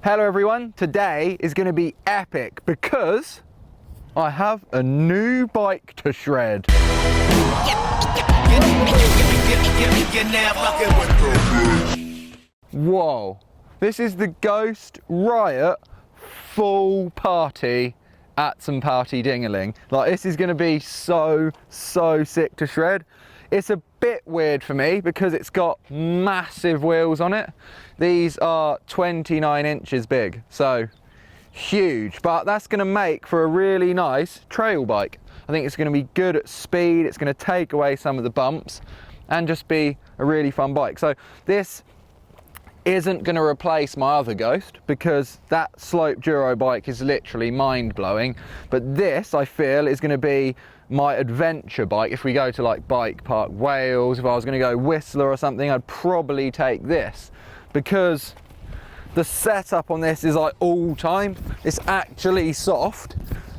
Hello everyone, today is going to be epic because I have a new bike to shred. Whoa, this is the Ghost Riot full party at some party dingaling. Like, this is going to be so sick to shred. It's a bit weird for me because it's got massive wheels on it. These are 29 inches big, so huge, but that's going to make for a really nice trail bike. I think it's going to be good at speed, it's going to take away some of the bumps and just be a really fun bike. So this isn't going to replace my other Ghost because that slope duro bike is literally mind-blowing, but this I feel is going to be my adventure bike. If we go to like Bikepark Wales, if I was going to go Whistler or something, I'd probably take this because the setup on this is like all time. It's actually soft.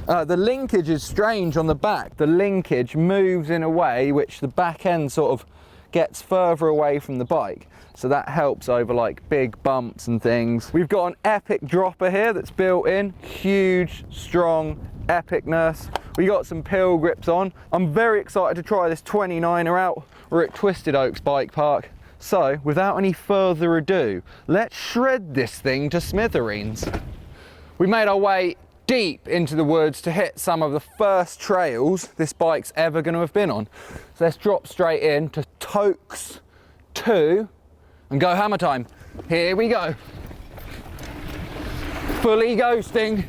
The linkage is strange on the back. The linkage moves in a way which the back end sort of gets further away from the bike, so that helps over like big bumps and things. We've got an epic dropper here that's built in, huge, strong epicness. We got some pill grips on. I'm very excited to try this 29er out. We're at Twisted Oaks Bikepark. So without any further ado, let's shred this thing to smithereens. We made our way deep into the woods to hit some of the first trails this bike's ever going to have been on. So let's drop straight in to Oaks 2 and go hammer time. Here we go. Fully ghosting.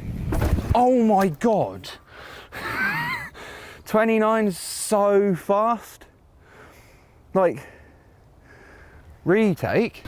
Oh my God. 29 is so fast. Like, retake.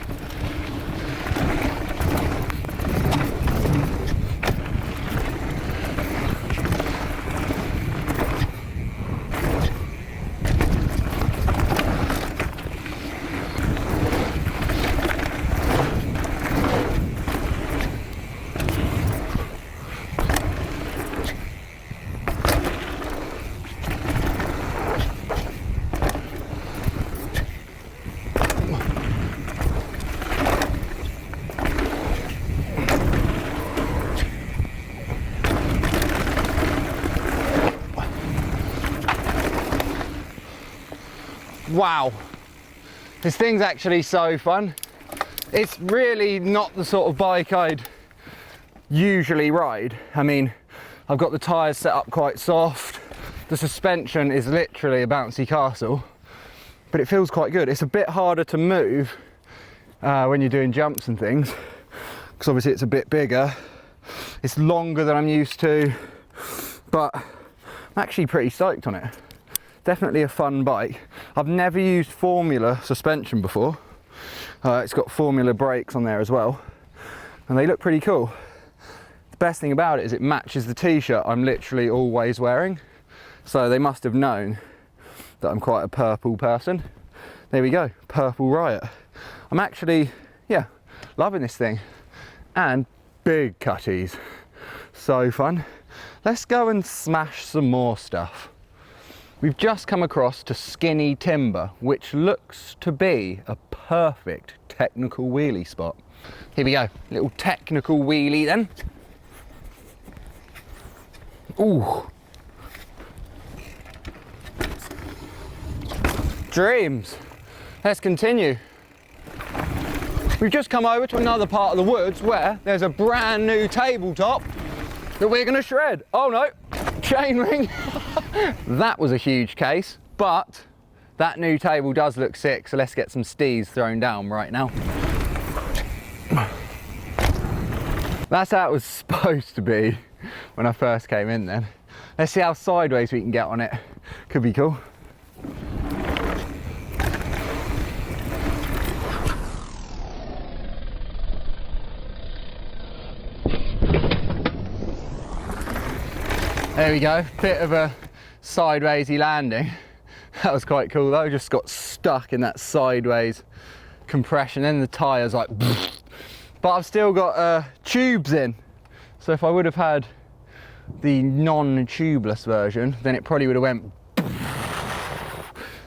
Wow, this thing's actually so fun. It's really not the sort of bike I'd usually ride. I mean, I've got the tyres set up quite soft. The suspension is literally a bouncy castle, but it feels quite good. It's a bit harder to move when you're doing jumps and things, because obviously it's a bit bigger. It's longer than I'm used to, but I'm actually pretty stoked on it. Definitely a fun bike. I've never used Formula suspension before. It's got Formula brakes on there as well, and they look pretty cool. The best thing about it is it matches the t-shirt I'm literally always wearing, so they must have known that I'm quite a purple person. There we go, purple Riot. I'm actually, yeah, loving this thing. And big cutties, so fun. Let's go and smash some more stuff. We've just come across to Skinny Timber, which looks to be a perfect technical wheelie spot. Here we go, little technical wheelie then. Ooh. Dreams. Let's continue. We've just come over to another part of the woods where there's a brand new tabletop that we're gonna shred. Oh no, chainring. That was a huge case, but that new table does look sick, so let's get some stees thrown down right now. That's how it was supposed to be when I first came in then. Let's see how sideways we can get on it. Could be cool. There we go, bit of a sidewaysy landing. That was quite cool though, just got stuck in that sideways compression, then the tyres like, but I've still got tubes in, so if I would have had the non-tubeless version, then it probably would have went.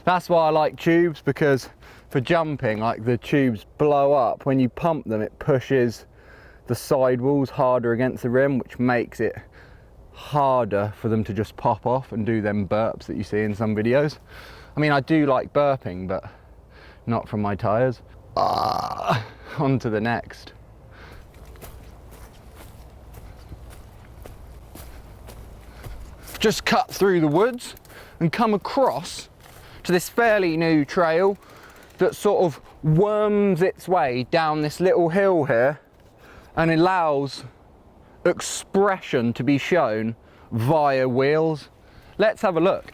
That's why I like tubes, because for jumping, like, the tubes blow up. When you pump them, it pushes the sidewalls harder against the rim, which makes it harder for them to just pop off and do them burps that you see in some videos. I mean, I do like burping, but not from my tyres. On to the next. Just cut through the woods and come across to this fairly new trail that sort of worms its way down this little hill here and allows expression to be shown via wheels. Let's have a look.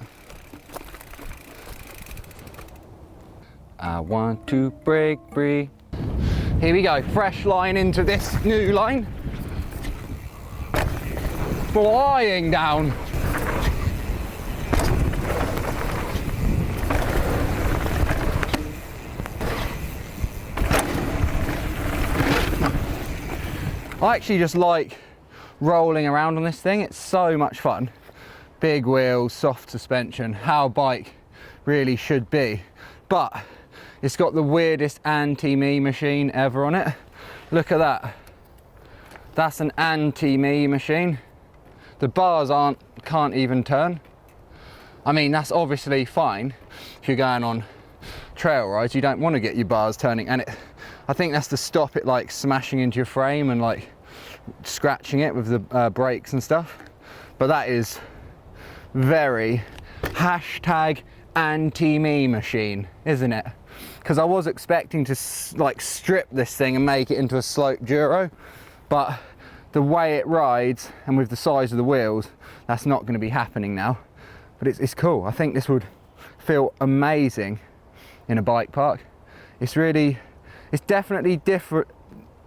I want to break free. Here we go, fresh line into this new line. Flying down. I actually just like rolling around on this thing. It's so much fun. Big wheels, soft suspension, how a bike really should be. But it's got the weirdest anti-me machine ever on it. Look at that. That's an anti-me machine. The bars can't even turn. I mean, that's obviously fine if you're going on trail rides. You don't want to get your bars turning, and I think that's to stop it like smashing into your frame and like scratching it with the brakes and stuff. But that is very #anti-me machine, isn't it? Because I was expecting to like strip this thing and make it into a slope duro, but the way it rides and with the size of the wheels, that's not going to be happening now. But it's cool. I think this would feel amazing in a bike park. It's definitely different.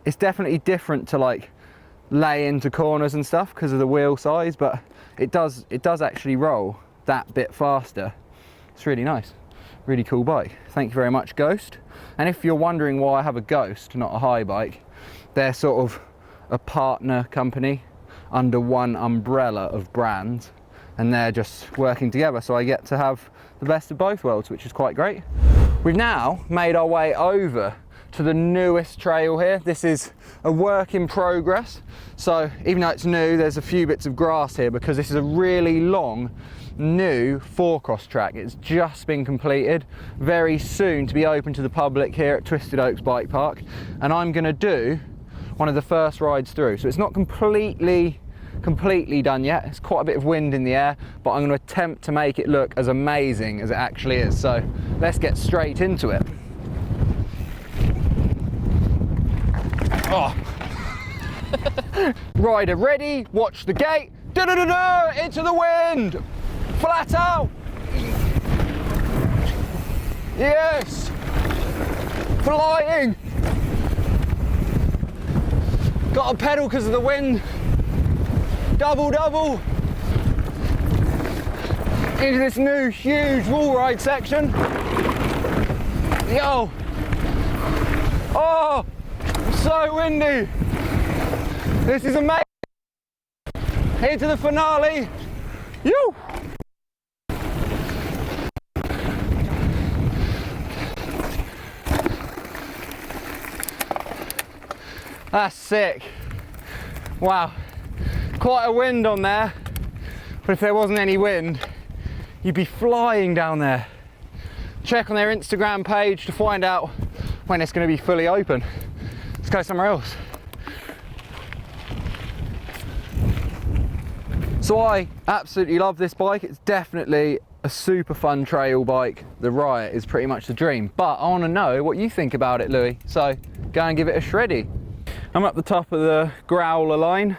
It's definitely different to like lay into corners and stuff because of the wheel size, but it does actually roll that bit faster. It's really nice, really cool bike. Thank you very much, Ghost. And if you're wondering why I have a Ghost, not a high bike, they're sort of a partner company under one umbrella of brands, and they're just working together, so I get to have the best of both worlds, which is quite great. We've now made our way over to the newest trail here. This is a work in progress, so even though it's new, there's a few bits of grass here because this is a really long new 4-cross track. It's just been completed, very soon to be open to the public here at Twisted Oaks Bikepark, and I'm going to do one of the first rides through. So it's not completely done yet. It's quite a bit of wind in the air, but I'm going to attempt to make it look as amazing as it actually is. So let's get straight into it. Oh. Rider ready, watch the gate. Da-da-da-da, into the wind. Flat out. Yes. Flying. Got a pedal because of the wind. Double, double. Into this new huge wall ride section. Yo. Oh, so windy. This is amazing. Here to the finale. Yoo. That's sick. Wow. Quite a wind on there, but if there wasn't any wind, you'd be flying down there. Check on their Instagram page to find out when it's going to be fully open. Let's go somewhere else. So I absolutely love this bike. It's definitely a super fun trail bike. The Riot is pretty much the dream, but I want to know what you think about it, Louis. So go and give it a shreddy. I'm up the top of the growler line.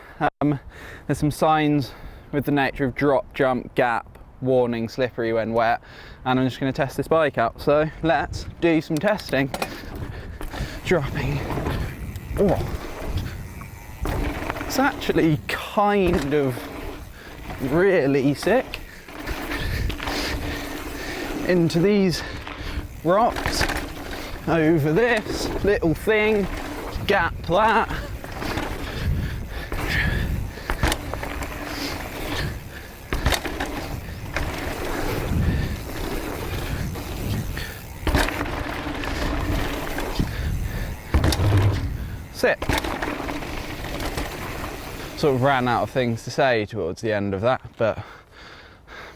There's some signs with the nature of drop, jump, gap, warning, slippery when wet, and I'm just going to test this bike out. So let's do some testing. Dropping. Oh, it's actually kind of really sick. Into these rocks, over this little thing, gap that. Sit. Sort of ran out of things to say towards the end of that, but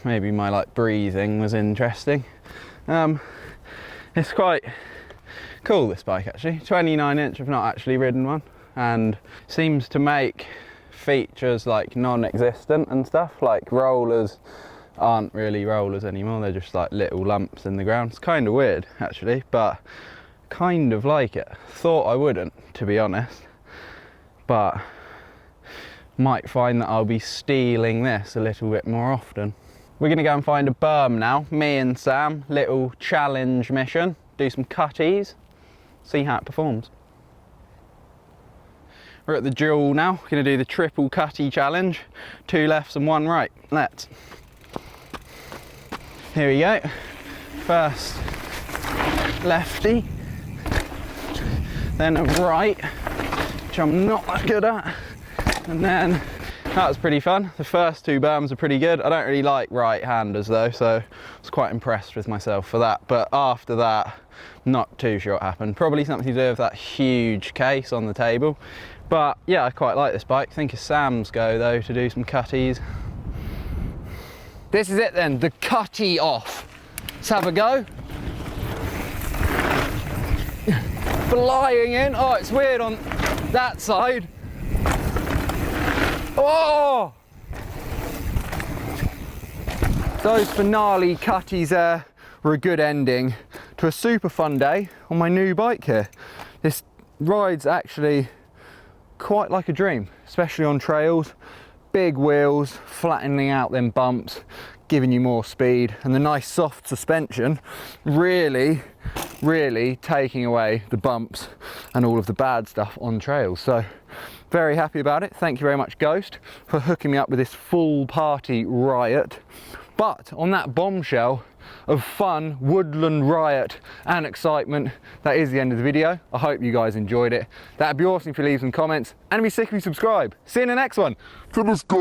maybe my like breathing was interesting. It's quite cool, this bike actually. 29 inch, I've not actually ridden one, and seems to make features like non-existent and stuff. Like rollers aren't really rollers anymore, they're just like little lumps in the ground. It's kind of weird actually, but kind of like it. Thought I wouldn't, to be honest, but might find that I'll be stealing this a little bit more often. We're gonna go and find a berm now, me and Sam, little challenge mission, do some cutties, see how it performs. We're at the duel now, we're gonna do the triple cutty challenge, 2 lefts and 1 right, let's. Here we go, first lefty, then a right, which I'm not that good at, and then that was pretty fun. The first 2 berms are pretty good. I don't really like right-handers though, so I was quite impressed with myself for that. But after that, not too sure what happened. Probably something to do with that huge case on the table. But yeah, I quite like this bike. I think it's Sam's go though to do some cutties. This is it then, the cutty off. Let's have a go. Flying in. Oh, it's weird on that side. Oh! Those finale cutties there were a good ending to a super fun day on my new bike here. This ride's actually quite like a dream, especially on trails. Big wheels, flattening out them bumps, giving you more speed, and the nice soft suspension really taking away the bumps and all of the bad stuff on trails. So very happy about it. Thank you very much, Ghost, for hooking me up with this full party riot. But on that bombshell of fun, woodland riot and excitement, that is the end of the video. I hope you guys enjoyed it. That'd be awesome if you leave some comments, and it'd be sick if you subscribe. See you in the next one. To the sky.